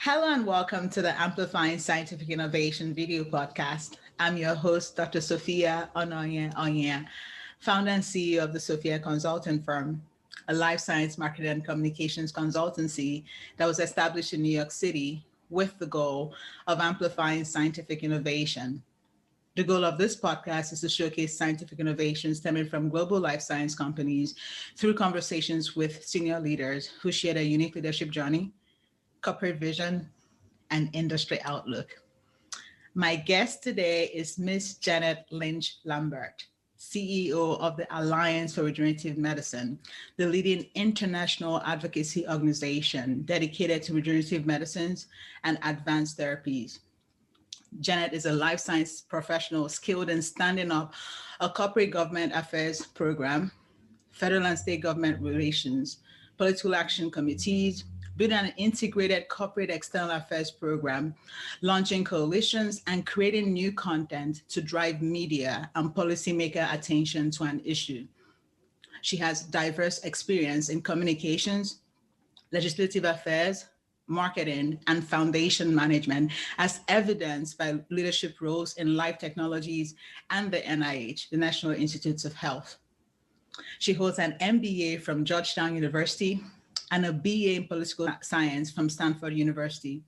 Hello and welcome to the Amplifying Scientific Innovation video podcast. I'm your host, Dr. Sophia Onoye, founder and CEO of the Sophia Consulting Firm, a life science marketing and communications consultancy that was established in New York City with the goal of amplifying scientific innovation. The goal of this podcast is to showcase scientific innovations stemming from global life science companies through conversations with senior leaders who share their unique leadership journey, corporate vision, and industry outlook. My guest today is Ms. Janet Lynch Lambert, CEO of the Alliance for Regenerative Medicine, the leading international advocacy organization dedicated to regenerative medicines and advanced therapies. Janet is a life science professional skilled in standing up a corporate government affairs program, federal and state government relations, political action committees, building an integrated corporate external affairs program, launching coalitions, and creating new content to drive media and policymaker attention to an issue. She has diverse experience in communications, legislative affairs, marketing, and foundation management, as evidenced by leadership roles in life technologies and the NIH, the National Institutes of Health. She holds an MBA from Georgetown University and a BA in political science from Stanford University.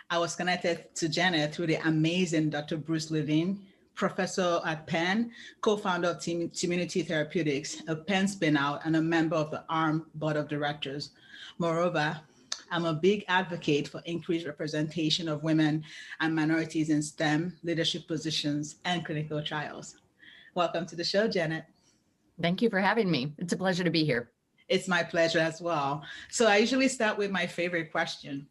I was connected to Janet through the amazing Dr. Bruce Levine, professor at Penn, co-founder of Community Therapeutics, a Penn spinout, and a member of the ARM board of directors. Moreover, I'm a big advocate for increased representation of women and minorities in STEM leadership positions and clinical trials. Welcome to the show, Janet. Thank you for having me. It's a pleasure to be here. It's my pleasure as well. So I usually start with my favorite question,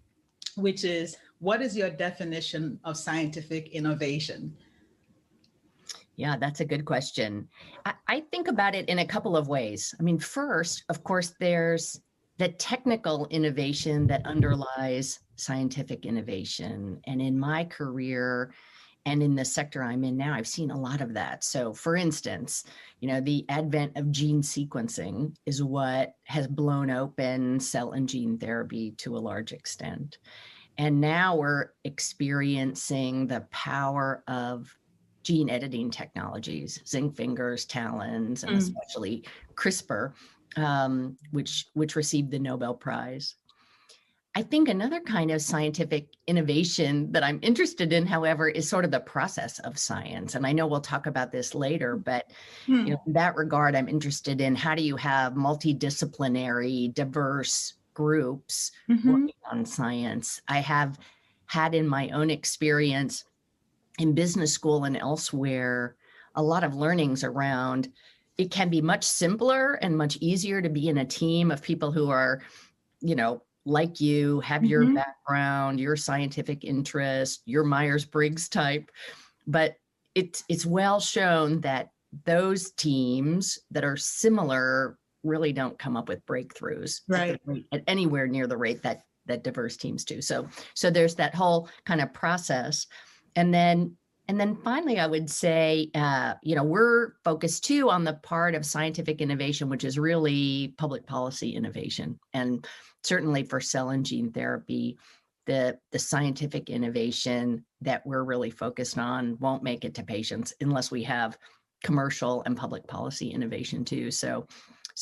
which is, what is your definition of scientific innovation? Yeah, that's a good question. I think about it in a couple of ways. I mean, first, of course, there's the technical innovation that underlies scientific innovation. And in my career, and in the sector I'm in now, I've seen a lot of that. So for instance, the advent of gene sequencing is what has blown open cell and gene therapy to a large extent. And now we're experiencing the power of gene editing technologies, zinc fingers, TALENs, and especially CRISPR, which received the Nobel Prize. I think another kind of scientific innovation that I'm interested in, however, is sort of the process of science. And I know we'll talk about this later, but in that regard, I'm interested in how do you have multidisciplinary, diverse groups working on science. I have had in my own experience in business school and elsewhere, a lot of learnings around it can be much simpler and much easier to be in a team of people who are, like you, have your background, your scientific interest, your Myers-Briggs type. But it's well shown that those teams that are similar really don't come up with breakthroughs at anywhere near the rate that diverse teams do. So there's that whole kind of process. And then finally, I would say, we're focused too on the part of scientific innovation, which is really public policy innovation. And certainly for cell and gene therapy, the scientific innovation that we're really focused on won't make it to patients unless we have commercial and public policy innovation too. So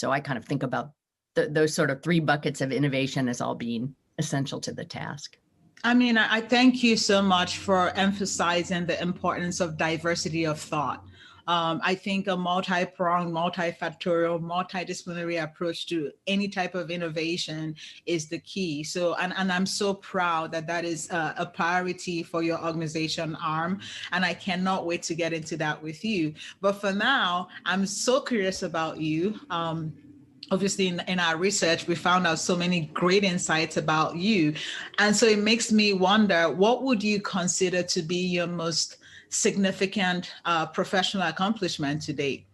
I kind of think about those sort of three buckets of innovation as all being essential to the task. I mean, I thank you so much for emphasizing the importance of diversity of thought. I think a multi-pronged, multifactorial, multidisciplinary approach to any type of innovation is the key. So, and I'm so proud that is a priority for your organization, ARM, and I cannot wait to get into that with you. But for now, I'm so curious about you. Obviously, in our research, we found out so many great insights about you. And so it makes me wonder, what would you consider to be your most significant professional accomplishment to date?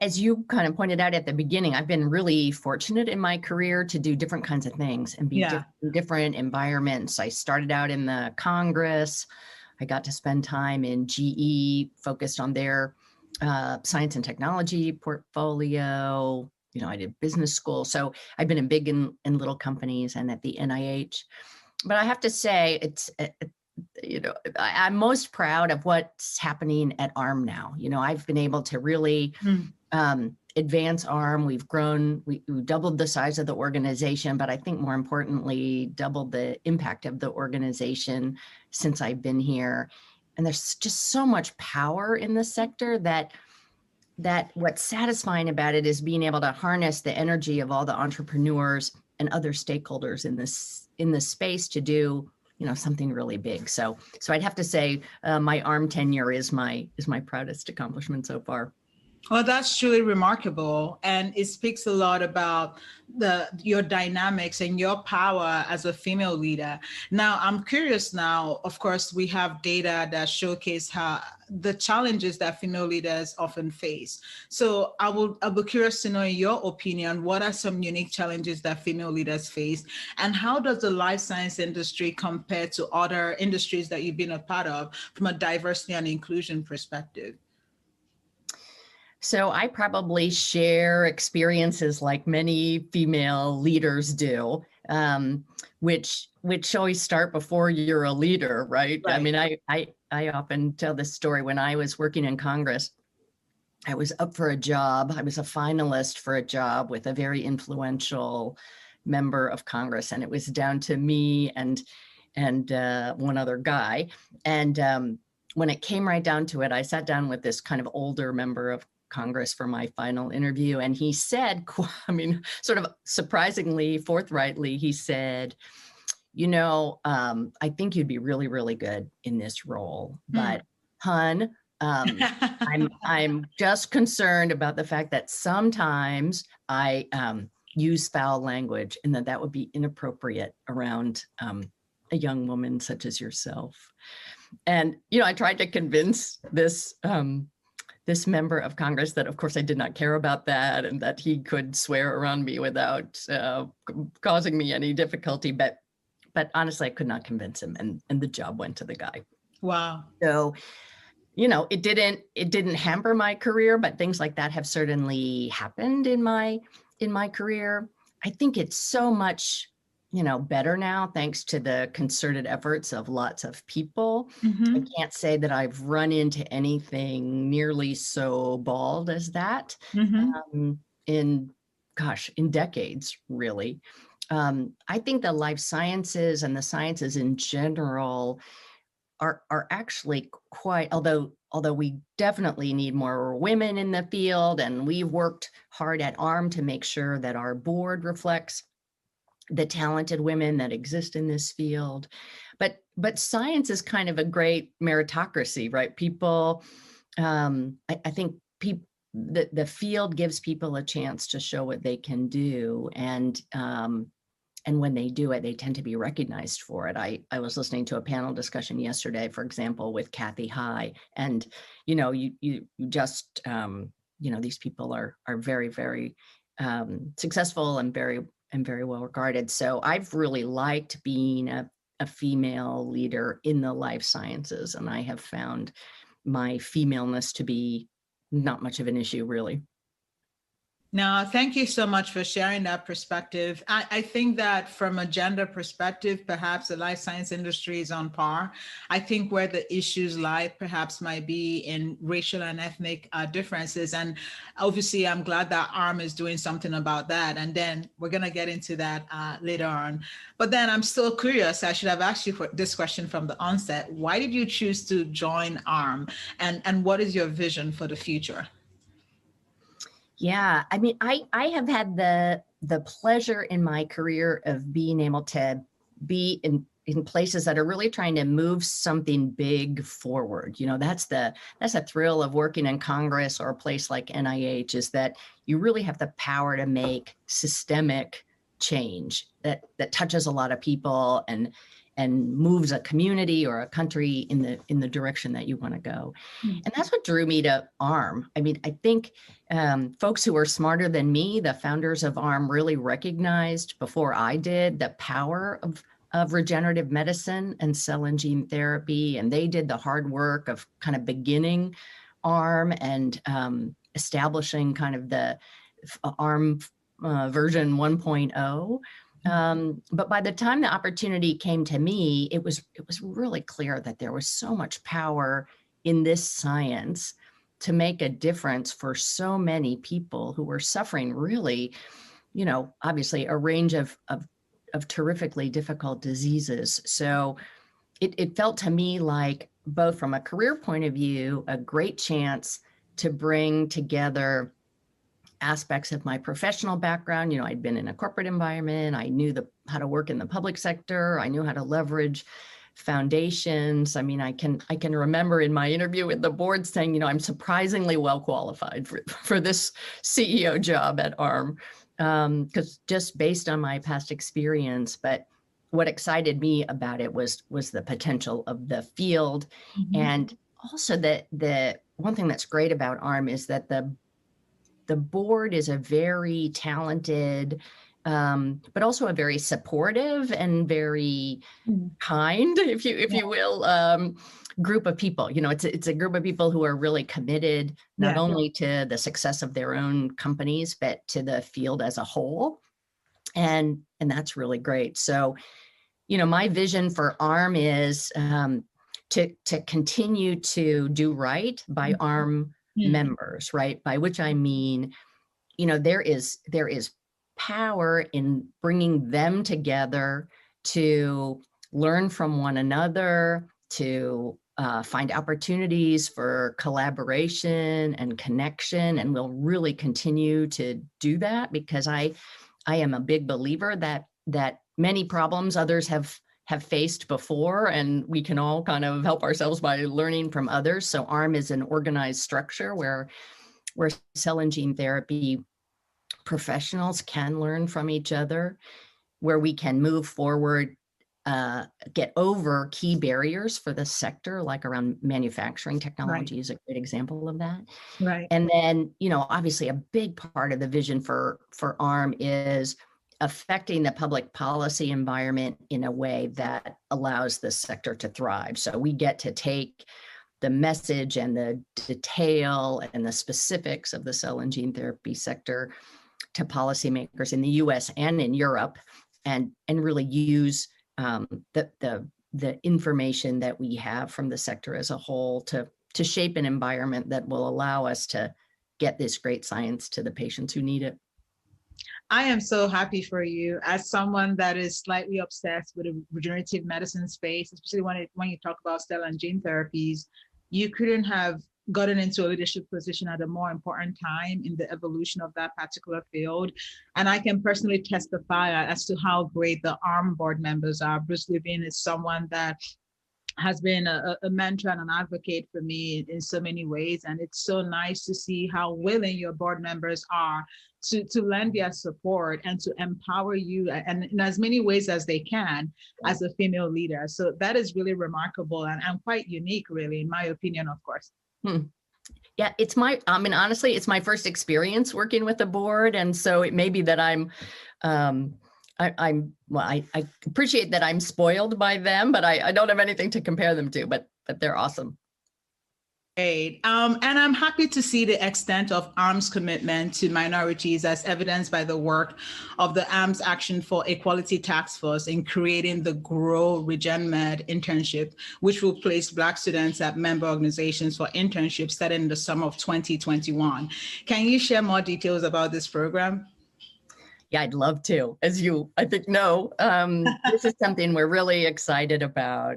As you kind of pointed out at the beginning, I've been really fortunate in my career to do different kinds of things and be in different environments. I started out in the Congress. I got to spend time in GE, focused on their science and technology portfolio, I did business school. So I've been in big and little companies and at the NIH. But I have to say, I'm most proud of what's happening at ARM now. I've been able to really advance ARM. We've grown, we doubled the size of the organization, but I think more importantly, doubled the impact of the organization since I've been here. And there's just so much power in the sector that what's satisfying about it is being able to harness the energy of all the entrepreneurs and other stakeholders in this space to do something really big. So I'd have to say my ARM tenure is my proudest accomplishment so far. Well, that's truly remarkable, and it speaks a lot about your dynamics and your power as a female leader. Now, I'm curious now, of course, we have data that showcase how the challenges that female leaders often face. So I'll be curious to know, in your opinion, what are some unique challenges that female leaders face, and how does the life science industry compare to other industries that you've been a part of from a diversity and inclusion perspective? So I probably share experiences like many female leaders do, which always start before you're a leader, right? I mean, I often tell this story. When I was working in Congress, I was up for a job. I was a finalist for a job with a very influential member of Congress, and it was down to me and one other guy. And when it came right down to it, I sat down with this kind of older member of Congress for my final interview. And he said, sort of surprisingly, forthrightly, he said, I think you'd be really, really good in this role, but hun, I'm just concerned about the fact that sometimes I use foul language and that would be inappropriate around a young woman such as yourself. And, I tried to convince this member of Congress that, of course, I did not care about that and that he could swear around me without causing me any difficulty. But honestly, I could not convince him, and the job went to the guy. Wow. So, it didn't hamper my career, but things like that have certainly happened in my career. I think it's so much better now, thanks to the concerted efforts of lots of people. I can't say that I've run into anything nearly so bald as that in decades, really. I think the life sciences and the sciences in general are actually quite, although we definitely need more women in the field, and we've worked hard at ARM to make sure that our board reflects the talented women that exist in this field. But science is kind of a great meritocracy, right? People, I think the field gives people a chance to show what they can do. And when they do it, they tend to be recognized for it. I was listening to a panel discussion yesterday, for example, with Kathy High, and, you just, these people are very, very successful and very well regarded. So I've really liked being a female leader in the life sciences, and I have found my femaleness to be not much of an issue, really. Now, thank you so much for sharing that perspective. I think that from a gender perspective, perhaps the life science industry is on par. I think where the issues lie perhaps might be in racial and ethnic differences. And obviously, I'm glad that ARM is doing something about that. And then we're going to get into that later on. But then I'm still curious. I should have asked you for this question from the onset. Why did you choose to join ARM? And what is your vision for the future? Yeah, I mean, I have had the pleasure in my career of being able to be in places that are really trying to move something big forward. That's a thrill of working in Congress or a place like NIH, is that you really have the power to make systemic change that touches a lot of people and moves a community or a country in the direction that you want to go. And that's what drew me to ARM. I mean, I think folks who are smarter than me, the founders of ARM, really recognized before I did the power of regenerative medicine and cell and gene therapy. And they did the hard work of kind of beginning ARM and establishing kind of the ARM version 1.0. But by the time the opportunity came to me, it was really clear that there was so much power in this science to make a difference for so many people who were suffering really, obviously a range of terrifically difficult diseases. So it felt to me like, both from a career point of view, a great chance to bring together aspects of my professional background. I'd been in a corporate environment. I knew how to work in the public sector. I knew how to leverage foundations. I mean, I can remember in my interview with the board saying, I'm surprisingly well qualified for this CEO job at ARM, because just based on my past experience. But what excited me about it was the potential of the field. Mm-hmm. And also the one thing that's great about ARM is that the board is a very talented, but also a very supportive and very kind, if you will, group of people. It's a group of people who are really committed not only to the success of their own companies, but to the field as a whole. And that's really great. So, my vision for ARM is to continue to do right by ARM members, right? By which I mean, there is power in bringing them together to learn from one another, to find opportunities for collaboration and connection. And we'll really continue to do that, because I am a big believer that many problems others have faced before, and we can all kind of help ourselves by learning from others. So ARM is an organized structure where cell and gene therapy professionals can learn from each other, where we can move forward, get over key barriers for the sector, like around manufacturing technology is a great example of that. Right. And then, obviously a big part of the vision for ARM is affecting the public policy environment in a way that allows the sector to thrive. So we get to take the message and the detail and the specifics of the cell and gene therapy sector to policymakers in the US and in Europe, and really use the information that we have from the sector as a whole to shape an environment that will allow us to get this great science to the patients who need it. I am so happy for you, as someone that is slightly obsessed with the regenerative medicine space, especially when you talk about cell and gene therapies. You couldn't have gotten into a leadership position at a more important time in the evolution of that particular field. And I can personally testify as to how great the ARM board members are. Bruce Levine is someone that has been a mentor and an advocate for me in so many ways. And it's so nice to see how willing your board members are to lend their support and to empower you and in as many ways as they can as a female leader. So that is really remarkable and quite unique, really, in my opinion, of course. Yeah, honestly, it's my first experience working with the board. And so it may be that I appreciate that I'm spoiled by them, but I don't have anything to compare them to, but they're awesome. Great. And I'm happy to see the extent of ARM's commitment to minorities, as evidenced by the work of the ARM's Action for Equality Task Force in creating the GROW RegenMed internship, which will place Black students at member organizations for internships starting in the summer of 2021. Can you share more details about this program? Yeah, I'd love to. As you, I think, know, this is something we're really excited about.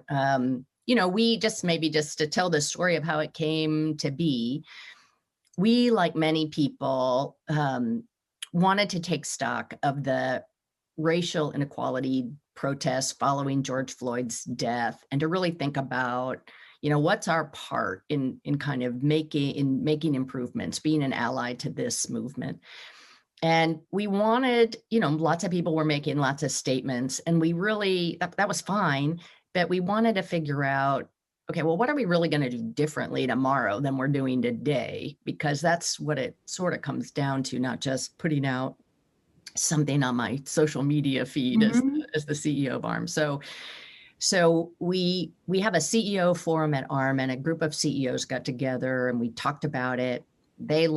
We just to tell the story of how it came to be, we, like many people, wanted to take stock of the racial inequality protests following George Floyd's death, and to really think about, what's our part in kind of making improvements, being an ally to this movement. And we wanted, lots of people were making lots of statements, and we really, that was fine, but we wanted to figure out, okay, well, what are we really going to do differently tomorrow than we're doing today? Because that's what it sort of comes down to, not just putting out something on my social media feed as the CEO of ARM. So we have a CEO forum at ARM, and a group of CEOs got together and we talked about it. they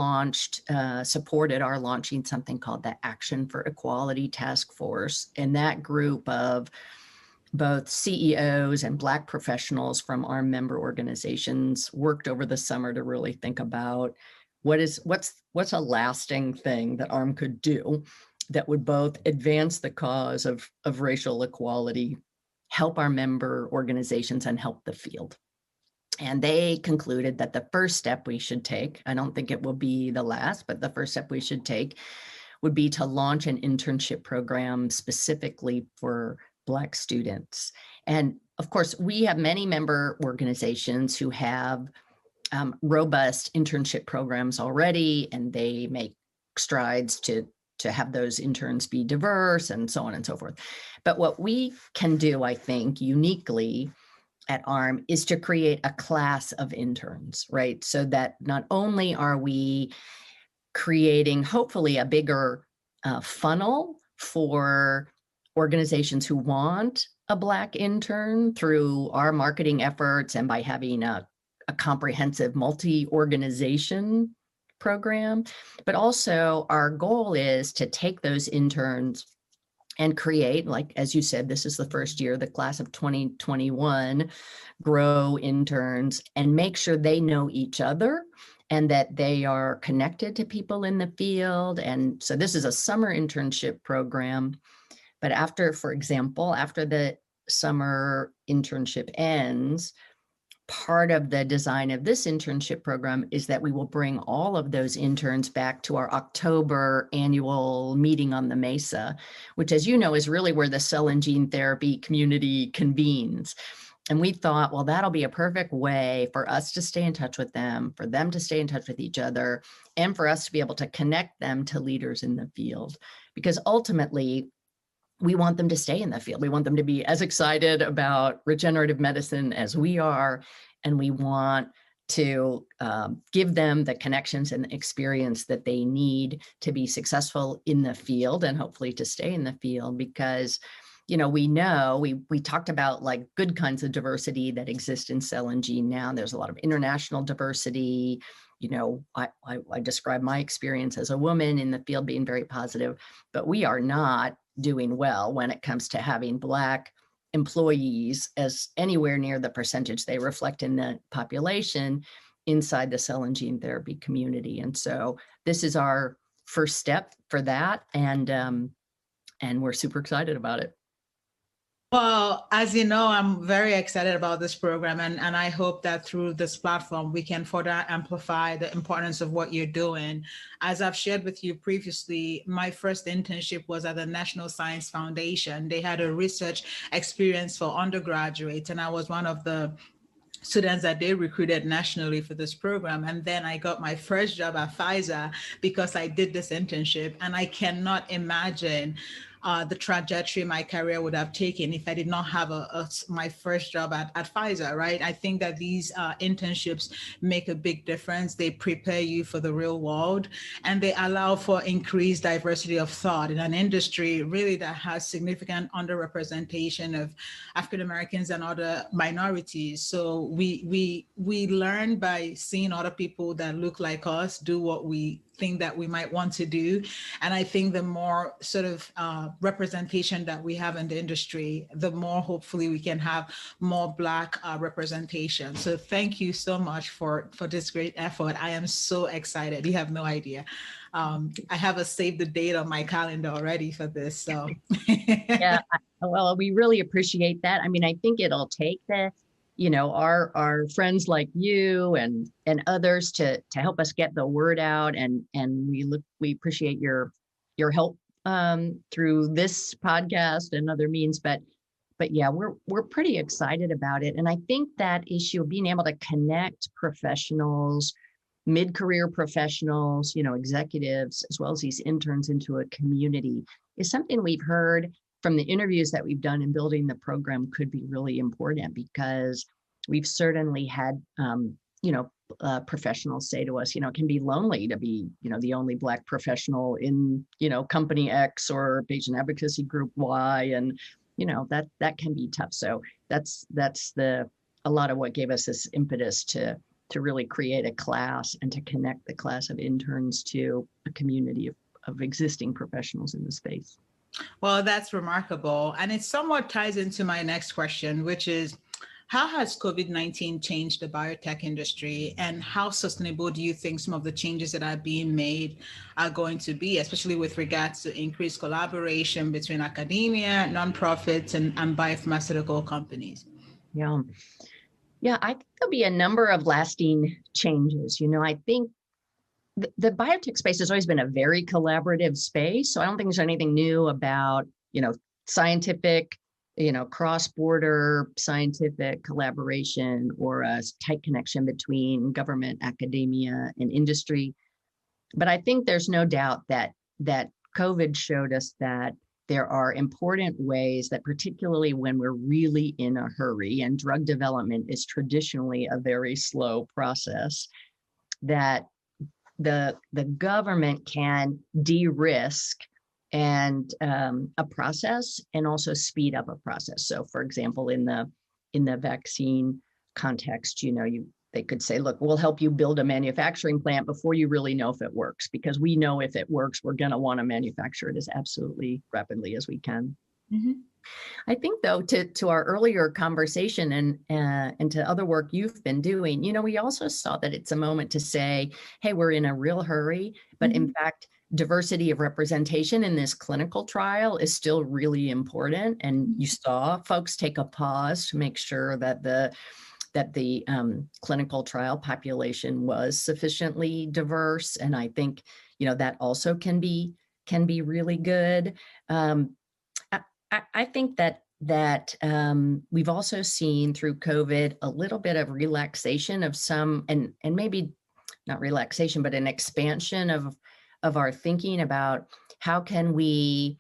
supported our launching something called the Action for Equality Task Force. And that group of both CEOs and Black professionals from our member organizations worked over the summer to really think about what's a lasting thing that ARM could do that would both advance the cause of racial equality, help our member organizations, and help the field. And they concluded that the first step we should take, I don't think it will be the last, but the first step we should take would be to launch an internship program specifically for Black students. And of course, we have many member organizations who have robust internship programs already, and they make strides to have those interns be diverse and so on and so forth. But what we can do, I think, uniquely at ARM is to create a class of interns, right? So that not only are we creating, hopefully, a bigger funnel for organizations who want a Black intern through our marketing efforts and by having a comprehensive multi-organization program, but also our goal is to take those interns and create, like, as you said, this is the first year, the class of 2021, grow interns and make sure they know each other and that they are connected to people in the field. And so this is a summer internship program. But after, for example, after the summer internship ends, part of the design of this internship program is that we will bring all of those interns back to our October annual meeting on the Mesa, which, as you know, is really where the cell and gene therapy community convenes. And we thought, well, that'll be a perfect way for us to stay in touch with them, for them to stay in touch with each other, and for us to be able to connect them to leaders in the field. Because ultimately, we want them to stay in the field. We want them to be as excited about regenerative medicine as we are, and we want to give them the connections and experience that they need to be successful in the field and hopefully to stay in the field. Because, you know, we talked about like good kinds of diversity that exist in cell and gene now. There's a lot of international diversity. You know, I describe my experience as a woman in the field being very positive, but we are not doing well when it comes to having Black employees as anywhere near the percentage they reflect in the population inside the cell and gene therapy community. And so this is our first step for that, and we're super excited about it. Well, as you know, I'm very excited about this program, and I hope that through this platform, we can further amplify the importance of what you're doing. As I've shared with you previously, my first internship was at the National Science Foundation. They had a research experience for undergraduates, and I was one of the students that they recruited nationally for this program. And then I got my first job at Pfizer because I did this internship, and I cannot imagine the trajectory my career would have taken if I did not have my first job at Pfizer, right? I think that these internships make a big difference. They prepare you for the real world, and they allow for increased diversity of thought in an industry really that has significant underrepresentation of African Americans and other minorities. So we learn by seeing other people that look like us do what we think that we might want to do. And I think the more sort of representation that we have in the industry, the more hopefully we can have more Black representation. So thank you so much for this great effort. I am so excited. You have no idea. I have a save the date on my calendar already for this. So yeah, well, we really appreciate that. I mean, I think it'll take our friends like you and others to help us get the word out, and we appreciate your help through this podcast and other means, but yeah, we're pretty excited about it. And I think that issue of being able to connect professionals, mid-career professionals, executives, as well as these interns into a community is something we've heard from the interviews that we've done in building the program could be really important, because we've certainly had, professionals say to us, it can be lonely to be, the only Black professional in, company X or patient advocacy group Y, and, that can be tough. So that's a lot of what gave us this impetus to really create a class and to connect the class of interns to a community of existing professionals in the space. Well, that's remarkable. And it somewhat ties into my next question, which is, how has COVID-19 changed the biotech industry, and how sustainable do you think some of the changes that are being made are going to be, especially with regards to increased collaboration between academia, nonprofits, and biopharmaceutical companies? Yeah, I think there'll be a number of lasting changes. I think the biotech space has always been a very collaborative space. So I don't think there's anything new about, scientific, cross-border scientific collaboration or a tight connection between government, academia, and industry. But I think there's no doubt that COVID showed us that there are important ways that, particularly when we're really in a hurry, and drug development is traditionally a very slow process, that the government can de-risk and a process and also speed up a process. So, for example, in the vaccine context, they could say, look, we'll help you build a manufacturing plant before you really know if it works, because we know if it works, we're going to want to manufacture it as absolutely rapidly as we can. Mm-hmm. I think, though, to our earlier conversation and to other work you've been doing, we also saw that it's a moment to say, hey, we're in a real hurry, but mm-hmm. in fact, diversity of representation in this clinical trial is still really important. And you saw folks take a pause to make sure that the clinical trial population was sufficiently diverse. And I think, that also can be really good. I think that we've also seen through COVID a little bit of relaxation of some, and maybe not relaxation, but an expansion of our thinking about how can we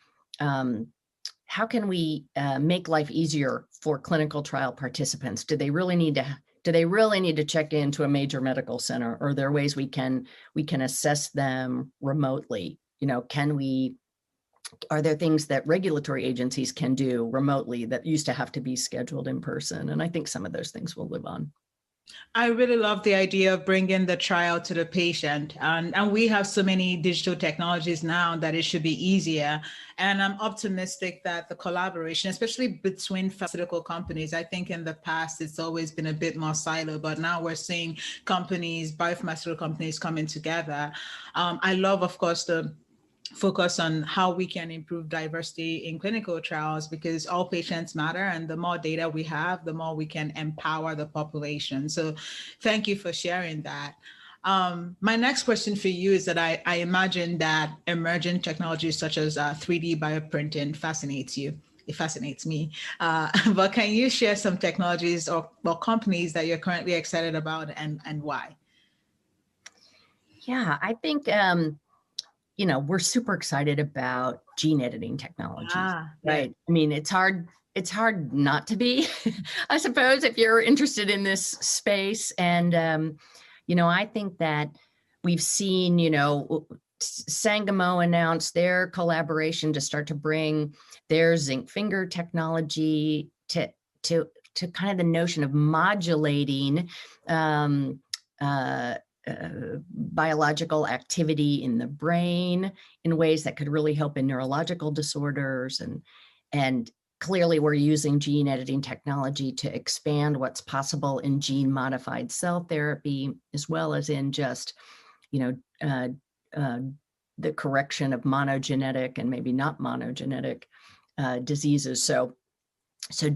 make life easier for clinical trial participants? Do they really need to check into a major medical center, or are there ways we can assess them remotely? Are there things that regulatory agencies can do remotely that used to have to be scheduled in person? And I think some of those things will live on. I really love the idea of bringing the trial to the patient. And we have so many digital technologies now that it should be easier. And I'm optimistic that the collaboration, especially between pharmaceutical companies, I think in the past, it's always been a bit more silo, but now we're seeing biopharmaceutical companies coming together. I love, of course, the focus on how we can improve diversity in clinical trials, because all patients matter, and the more data we have, the more we can empower the population. So thank you for sharing that. My next question for you is that I imagine that emerging technologies such as 3D bioprinting fascinates you. It fascinates me. But can you share some technologies or companies that you're currently excited about and why? Yeah, I think we're super excited about gene editing technologies, right? Yeah. I mean, it's hard not to be, I suppose, if you're interested in this space. And, I think that we've seen, Sangamo announced their collaboration to start to bring their zinc finger technology to kind of the notion of modulating biological activity in the brain in ways that could really help in neurological disorders. And clearly we're using gene editing technology to expand what's possible in gene modified cell therapy, as well as in just, the correction of monogenetic and maybe not monogenetic diseases. So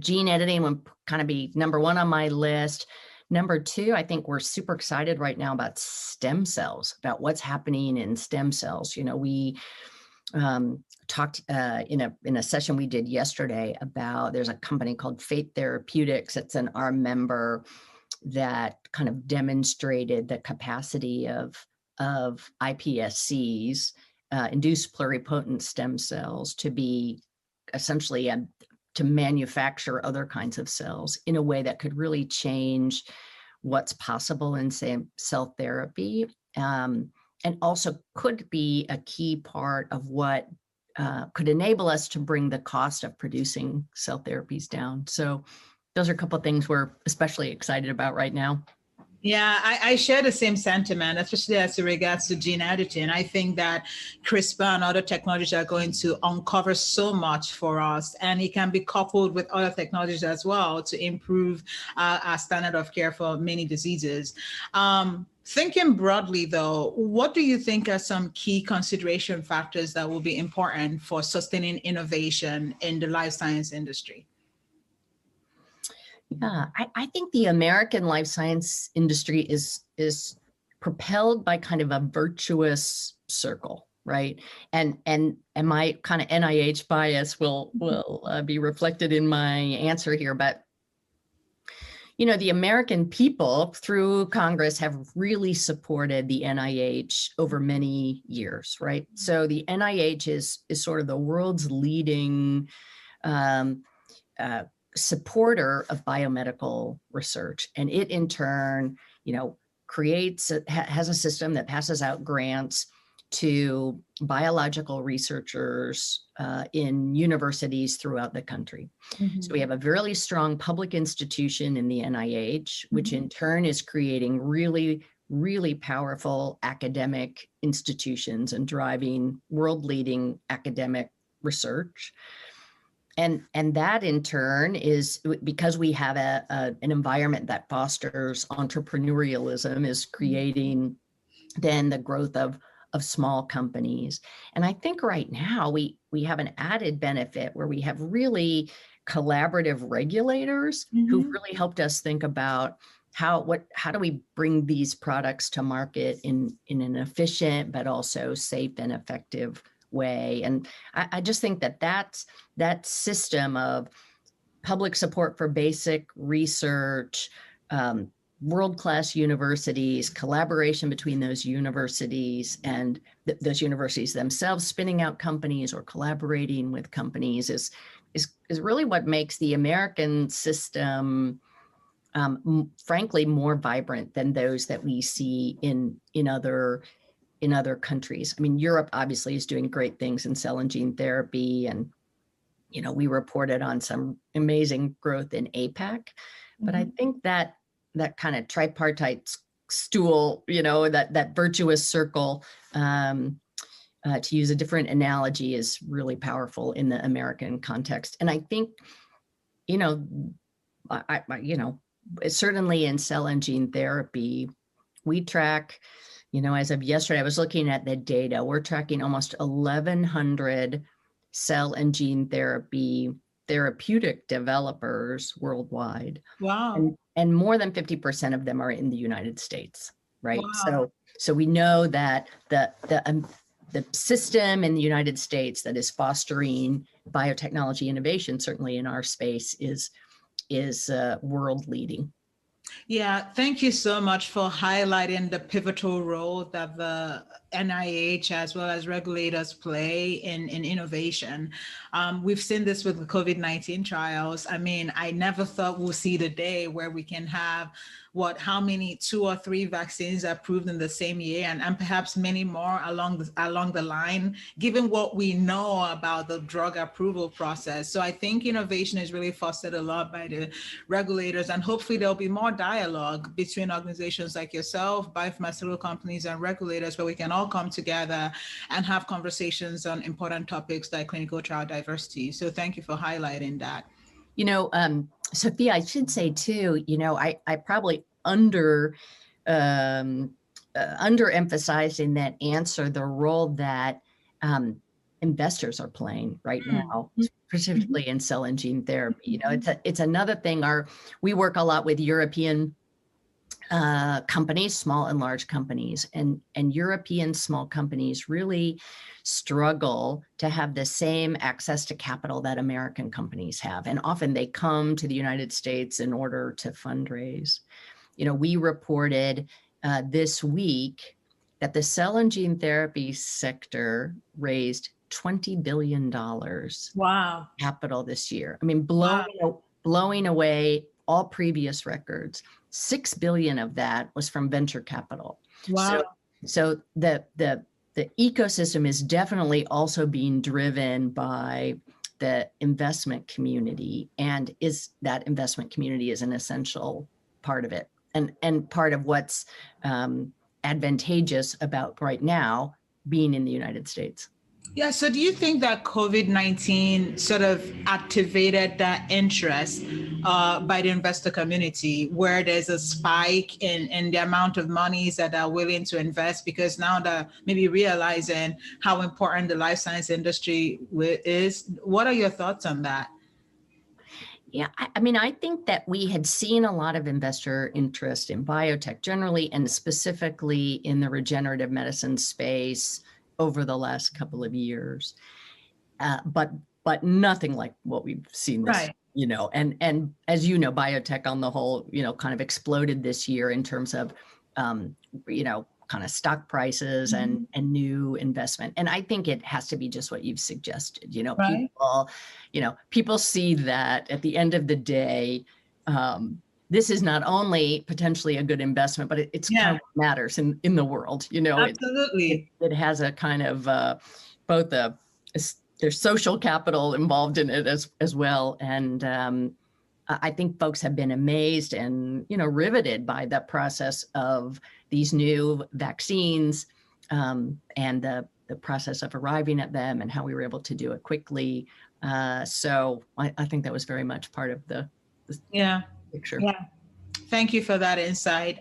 gene editing would kind of be number one on my list. Number two, I think we're super excited right now about stem cells, about what's happening in stem cells. We talked in a session we did yesterday about, there's a company called Fate Therapeutics. It's an ARM member that kind of demonstrated the capacity of iPSCs, induced pluripotent stem cells, to be essentially to manufacture other kinds of cells in a way that could really change what's possible in, say, cell therapy, and also could be a key part of what could enable us to bring the cost of producing cell therapies down. So those are a couple of things we're especially excited about right now. Yeah, I share the same sentiment, especially as it regards to gene editing. I think that CRISPR and other technologies are going to uncover so much for us, and it can be coupled with other technologies as well to improve our standard of care for many diseases. Thinking broadly, though, what do you think are some key consideration factors that will be important for sustaining innovation in the life science industry? Yeah, I think the American life science industry is propelled by kind of a virtuous circle, right? And my kind of NIH bias will be reflected in my answer here, but the American people through Congress have really supported the NIH over many years, right? So the NIH is sort of the world's leading um, uh, supporter of biomedical research, and it in turn, has a system that passes out grants to biological researchers in universities throughout the country. So we have a really strong public institution in the NIH, which in turn is creating really, really powerful academic institutions and driving world-leading academic research. And that in turn is because we have an environment that fosters entrepreneurialism, is creating then the growth of small companies. And I think right now we have an added benefit where we have really collaborative regulators who've really helped us think about how do we bring these products to market in an efficient but also safe and effective way. And I just think that system of public support for basic research, world-class universities, collaboration between those universities and those universities themselves spinning out companies or collaborating with companies is really what makes the American system frankly more vibrant than those that we see in other countries. I mean, Europe obviously is doing great things in cell and gene therapy, and we reported on some amazing growth in APAC, but I think that kind of tripartite stool, that virtuous circle, to use a different analogy, is really powerful in the American context. And I think, certainly in cell and gene therapy, we track, as of yesterday, I was looking at the data, we're tracking almost 1,100 cell and gene therapeutic developers worldwide. Wow. And more than 50% of them are in the United States, right? Wow. So we know that the system in the United States that is fostering biotechnology innovation, certainly in our space, is world leading. Yeah, thank you so much for highlighting the pivotal role that the NIH as well as regulators play in innovation. We've seen this with the COVID-19 trials. I mean, I never thought we'll see the day where we can have how many 2 or 3 vaccines approved in the same year, and perhaps many more along the line, given what we know about the drug approval process. So I think innovation is really fostered a lot by the regulators, and hopefully there'll be more dialogue between organizations like yourself, biopharmaceutical companies, and regulators, where we can all come together and have conversations on important topics like clinical trial diversity. So thank you for highlighting that. Sophia, I should say too, I probably underemphasized in that answer the role that investors are playing right now, specifically in cell and gene therapy. It's another thing. We work a lot with European companies, small and large companies, and European small companies really struggle to have the same access to capital that American companies have. And often they come to the United States in order to fundraise. We reported this week that the cell and gene therapy sector raised $20 billion wow capital this year. I mean, blowing away all previous records. 6 billion of that was from venture capital. Wow. So the ecosystem is definitely also being driven by the investment community, and that investment community is an essential part of it. and part of what's advantageous about right now being in the United States. Yeah, so do you think that COVID-19 sort of activated that interest by the investor community, where there's a spike in the amount of monies that are willing to invest, because now they're maybe realizing how important the life science industry is? What are your thoughts on that? Yeah, I mean, I think that we had seen a lot of investor interest in biotech generally, and specifically in the regenerative medicine space over the last couple of years, but nothing like what we've seen this, Right. and as you know, biotech on the whole, kind of exploded this year in terms of, kind of stock prices and new investment. And I think it has to be just what you've suggested. Right. People see that at the end of the day, this is not only potentially a good investment, but it's kind of what matters in the world. Absolutely. It has a kind of both there's social capital involved in it as well. And I think folks have been amazed and, riveted by the process of these new vaccines, and the process of arriving at them and how we were able to do it quickly. So I think that was very much part of the picture. Yeah. Thank you for that insight.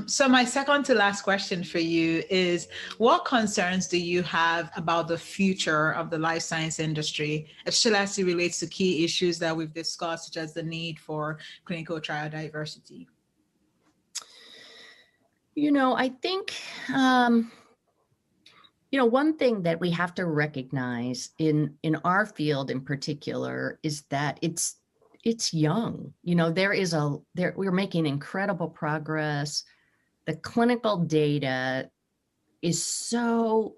So my second to last question for you is, what concerns do you have about the future of the life science industry, especially as it relates to key issues that we've discussed, such as the need for clinical trial diversity? I think, one thing that we have to recognize in our field in particular is that it's young. We're making incredible progress. The clinical data is so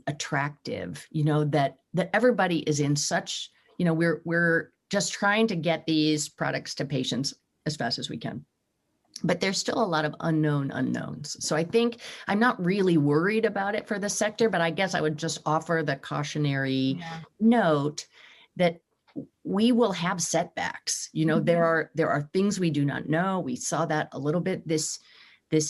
attractive, that everybody is in such, we're just trying to get these products to patients as fast as we can. But there's still a lot of unknown unknowns. So I think I'm not really worried about it for the sector, but I guess I would just offer the cautionary note that we will have setbacks. There are things we do not know. We saw that a little bit this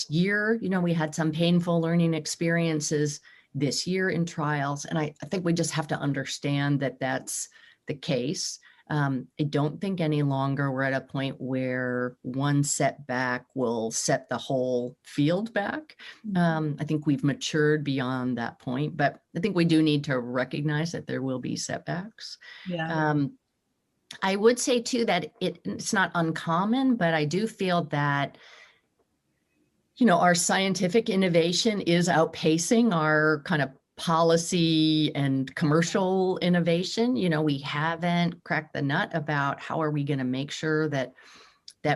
year. We had some painful learning experiences this year in trials. And I think we just have to understand that that's the case. I don't think any longer we're at a point where one setback will set the whole field back. I think we've matured beyond that point, but I think we do need to recognize that there will be setbacks. I would say too that it's not uncommon, but I do feel that our scientific innovation is outpacing our kind of policy and commercial innovation. We haven't cracked the nut about how are we going to make sure that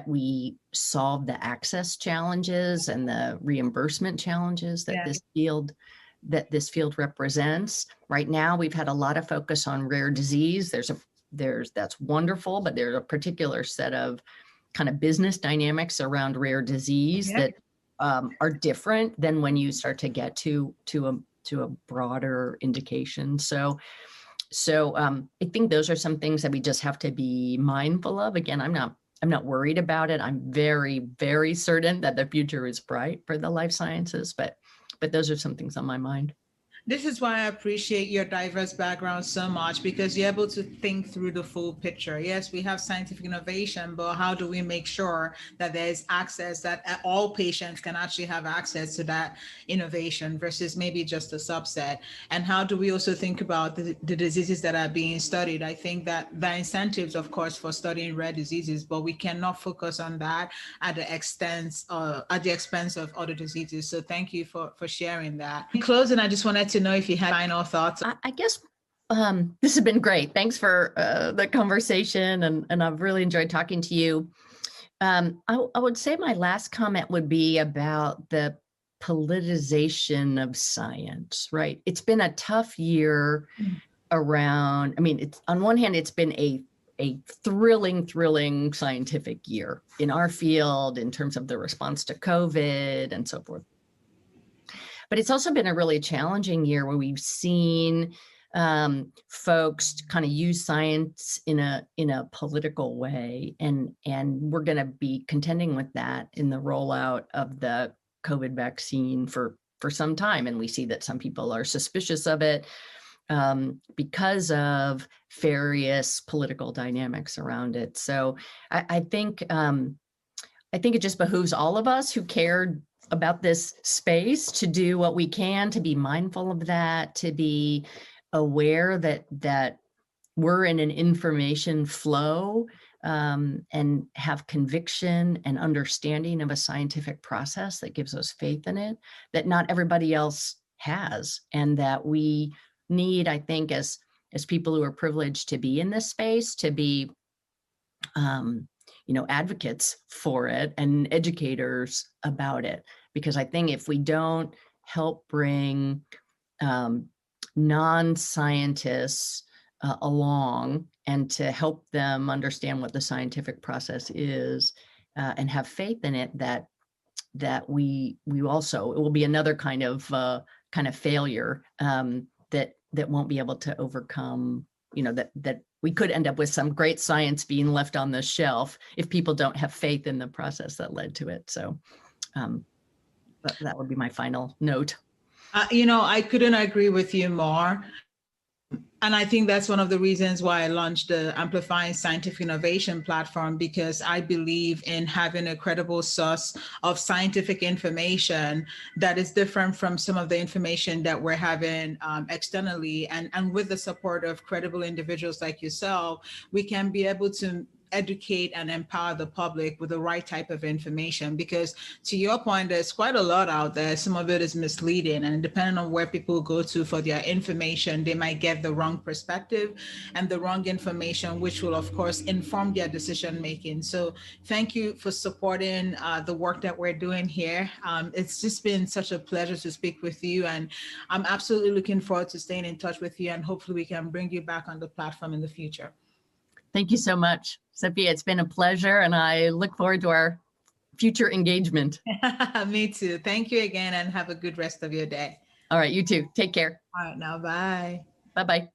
we solve the access challenges and the reimbursement challenges that this field represents. Right now, we've had a lot of focus on rare disease. That's wonderful, but there's a particular set of kind of business dynamics around rare disease that are different than when you start to get to a broader indication. So I think those are some things that we just have to be mindful of. Again, I'm not worried about it. I'm very, very certain that the future is bright for the life sciences, but those are some things on my mind. This is why I appreciate your diverse background so much, because you're able to think through the full picture. Yes, we have scientific innovation, but how do we make sure that there's access, that all patients can actually have access to that innovation versus maybe just a subset? And how do we also think about the diseases that are being studied? I think that the incentives, of course, for studying rare diseases, but we cannot focus on that at the expense of other diseases. So thank you for sharing that. In closing, I just wanted to know if you had final thoughts. I guess this has been great. Thanks for the conversation, and I've really enjoyed talking to you. I would say my last comment would be about the politicization of science, right? It's been a tough year around, it's on one hand, it's been a thrilling scientific year in our field in terms of the response to COVID and so forth. But it's also been a really challenging year where we've seen folks to kind of use science in a political way, and we're going to be contending with that in the rollout of the COVID vaccine for some time. And we see that some people are suspicious of it because of various political dynamics around it. So I think it just behooves all of us who cared about this space to do what we can to be mindful of that, to be aware that we're in an information flow, and have conviction and understanding of a scientific process that gives us faith in it, that not everybody else has, and that we need, I think, as people who are privileged to be in this space, to be advocates for it and educators about it. Because I think if we don't help bring non-scientists along and to help them understand what the scientific process is, and have faith in it, that we also, it will be another kind of failure that won't be able to overcome, that we could end up with some great science being left on the shelf if people don't have faith in the process that led to it. So that would be my final note. I couldn't agree with you more. And I think that's one of the reasons why I launched the Amplifying Scientific Innovation platform, because I believe in having a credible source of scientific information that is different from some of the information that we're having externally. And with the support of credible individuals like yourself, we can be able to educate and empower the public with the right type of information. Because to your point, there's quite a lot out there. Some of it is misleading, and depending on where people go to for their information, they might get the wrong perspective and the wrong information, which will of course inform their decision making. So thank you for supporting the work that we're doing here. It's just been such a pleasure to speak with you, and I'm absolutely looking forward to staying in touch with you, and hopefully we can bring you back on the platform in the future. Thank you so much, Sophia. It's been a pleasure, and I look forward to our future engagement. Me too. Thank you again, and have a good rest of your day. All right, you too. Take care. All right, now, bye. Bye-bye.